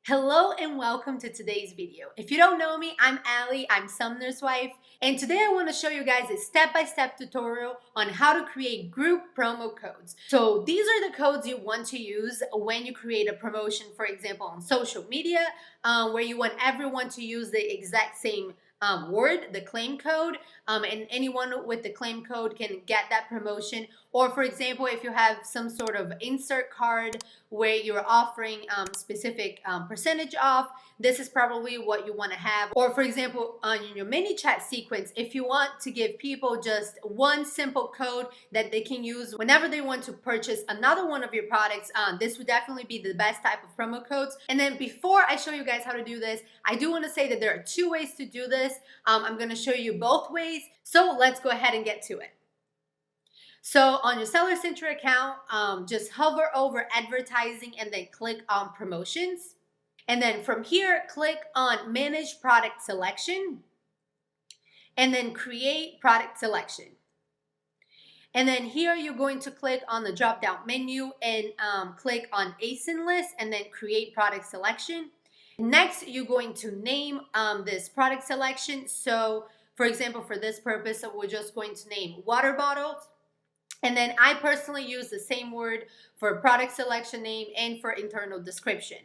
Hello and welcome to today's video. If you don't know me, I'm Allie, I'm Sumner's wife, and today I want to show you guys a step-by-step tutorial on how to create group promo codes. So these are the codes you want to use when you create a promotion, for example, on social media, where you want everyone to use the exact same word, the claim code, and anyone with the claim code can get that promotion. Or for example, if you have some sort of insert card where you're offering specific percentage off, this is probably what you want to have. Or for example, on your mini chat sequence, if you want to give people just one simple code that they can use whenever they want to purchase another one of your products, this would definitely be the best type of promo codes. And then before I show you guys how to do this, I do want to say that there are two ways to do this. I'm going to show you both ways. So let's go ahead and get to it. So on your Seller Center account, just hover over advertising and then click on promotions. And then from here, click on manage product selection and then create product selection. And then here you're going to click on the drop down menu and click on ASIN list and then create product selection. Next, you're going to name this product selection. So for example, for this purpose, we're just going to name water bottles. And then I personally use the same word for product selection name and for internal description.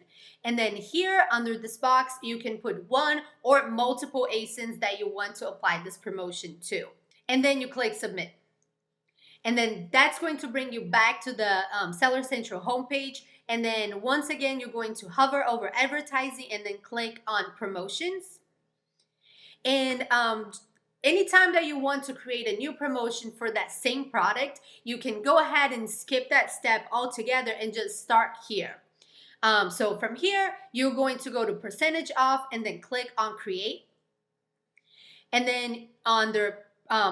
And then here under this box, you can put one or multiple ASINs that you want to apply this promotion to. And then you click submit. And then that's going to bring you back to the Seller Central homepage. And then once again, you're going to hover over advertising and then click on promotions. And anytime that you want to create a new promotion for that same product, you can go ahead and skip that step altogether and just start here. So from here, you're going to go to percentage off and then click on create. And then under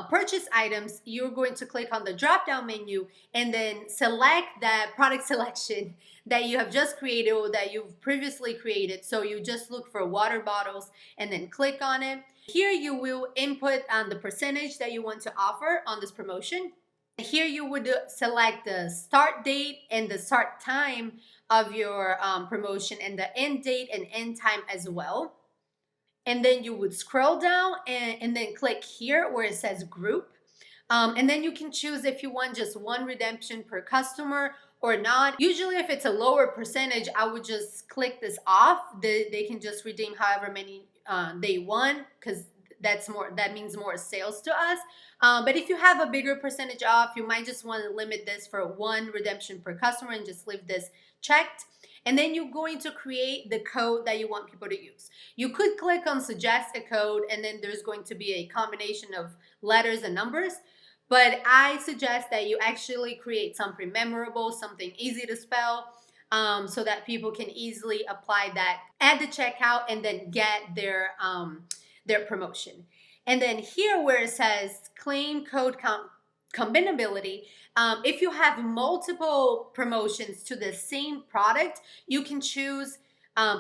purchase items, you're going to click on the drop down menu and then select that product selection that you have just created or that you've previously created. So you just look for water bottles and then click on it. Here you will input the percentage that you want to offer on this promotion. Here you would select the start date and the start time of your promotion and the end date and end time as well. And then you would scroll down and then click here where it says group. And then you can choose if you want just one redemption per customer or not. Usually if it's a lower percentage, I would just click this off. They can just redeem however many they want, because that means more sales to us. But if you have a bigger percentage off, you might just want to limit this for one redemption per customer and just leave this checked. And then you're going to create the code that you want people to use. You could click on suggest a code and then there's going to be a combination of letters and numbers. But I suggest that you actually create something memorable, something easy to spell, so that people can easily apply that at the checkout and then get their promotion. And then here where it says claim code combinability, if you have multiple promotions to the same product, you can choose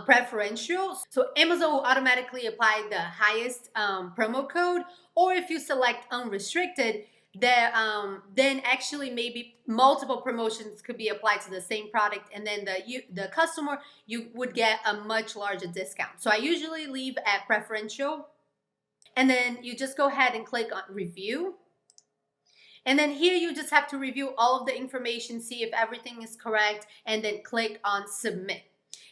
preferential. So Amazon will automatically apply the highest promo code, or if you select unrestricted, then actually maybe multiple promotions could be applied to the same product, and then the customer, you would get a much larger discount. So I usually leave at preferential, and then you just go ahead and click on review. And then here you just have to review all of the information, see if everything is correct, and then click on submit.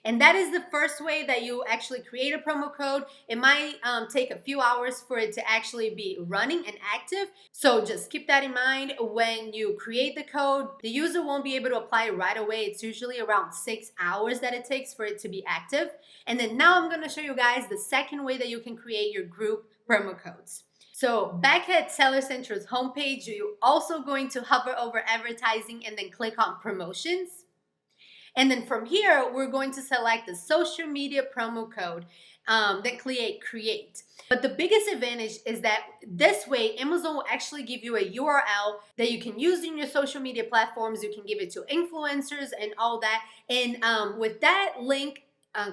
And that is the first way that you actually create a promo code. It might take a few hours for it to actually be running and active. So just keep that in mind. When you create the code, the user won't be able to apply it right away. It's usually around 6 hours that it takes for it to be active. And then now I'm going to show you guys the second way that you can create your group promo codes. So back at Seller Central's homepage, you're also going to hover over advertising and then click on promotions. And then from here, we're going to select the social media promo code that create. But the biggest advantage is that this way, Amazon will actually give you a URL that you can use in your social media platforms. You can give it to influencers and all that. And with that link,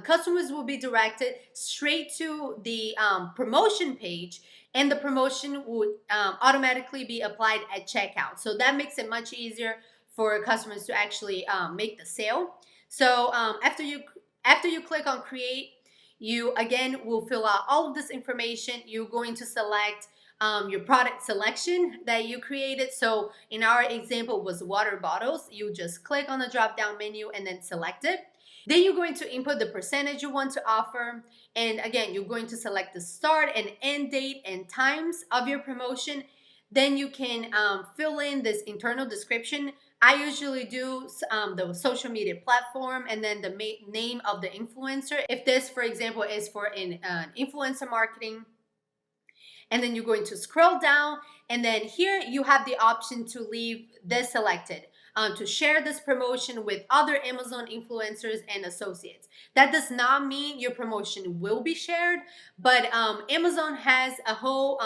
customers will be directed straight to the promotion page, and the promotion would automatically be applied at checkout. So that makes it much easier for customers to actually make the sale. So after you After you click on create, you again will fill out all of this information. You're going to select your product selection that you created. So in our example was water bottles. You just click on the drop down menu and then select it. Then you're going to input the percentage you want to offer. And again, you're going to select the start and end date and times of your promotion. Then you can fill in this internal description. I usually do the social media platform and then the name of the influencer. If this, for example, is for an influencer marketing. And then you're going to scroll down, and then here you have the option to leave this selected. To share this promotion with other Amazon influencers and associates. That does not mean your promotion will be shared, but Amazon has a whole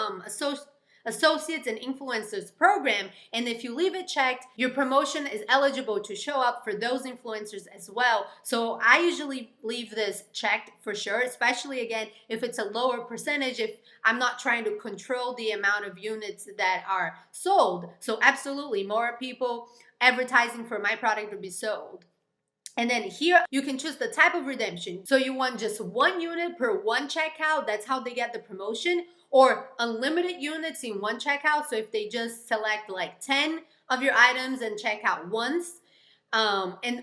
associates and influencers program, and if you leave it checked, your promotion is eligible to show up for those influencers as well. So I usually leave this checked for sure, especially again if it's a lower percentage, if I'm not trying to control the amount of units that are sold. So absolutely, more people advertising for my product to be sold. And then here you can choose the type of redemption. So you want just 1 unit per 1 checkout. That's how they get the promotion. Or unlimited units in 1 checkout. So if they just select like 10 of your items and check out once.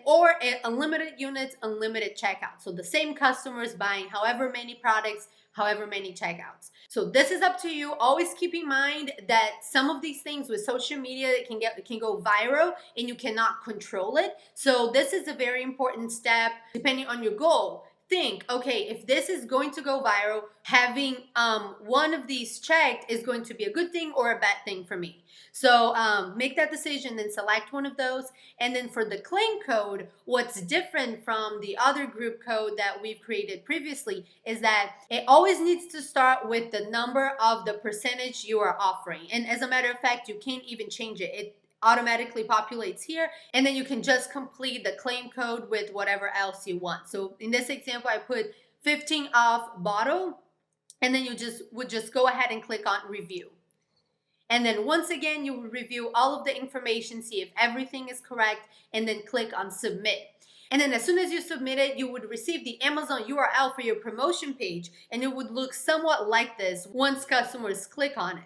Or unlimited units, unlimited checkout. So the same customers buying however many products, however many checkouts. So this is up to you. Always keep in mind that some of these things with social media can go viral and you cannot control it. So this is a very important step depending on your goal. Think, okay, if this is going to go viral, having one of these checked is going to be a good thing or a bad thing for me. So make that decision, then select one of those. And then for the claim code, what's different from the other group code that we've created previously is that it always needs to start with the number of the percentage you are offering. And as a matter of fact, you can't even change it. It automatically populates here, and then you can just complete the claim code with whatever else you want. So in this example, I put 15 off bottle, and then you would just go ahead and click on review. And then once again, you will review all of the information, see if everything is correct, and then click on submit. And then as soon as you submit it, you would receive the Amazon URL for your promotion page, and it would look somewhat like this once customers click on it.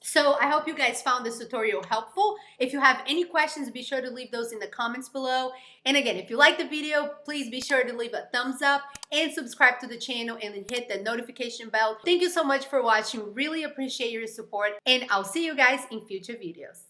So I hope you guys found this tutorial helpful. If you have any questions, be sure to leave those in the comments below. And again, if you like the video, please be sure to leave a thumbs up and subscribe to the channel and hit the notification bell. Thank you so much for watching. Really appreciate your support, and I'll see you guys in future videos.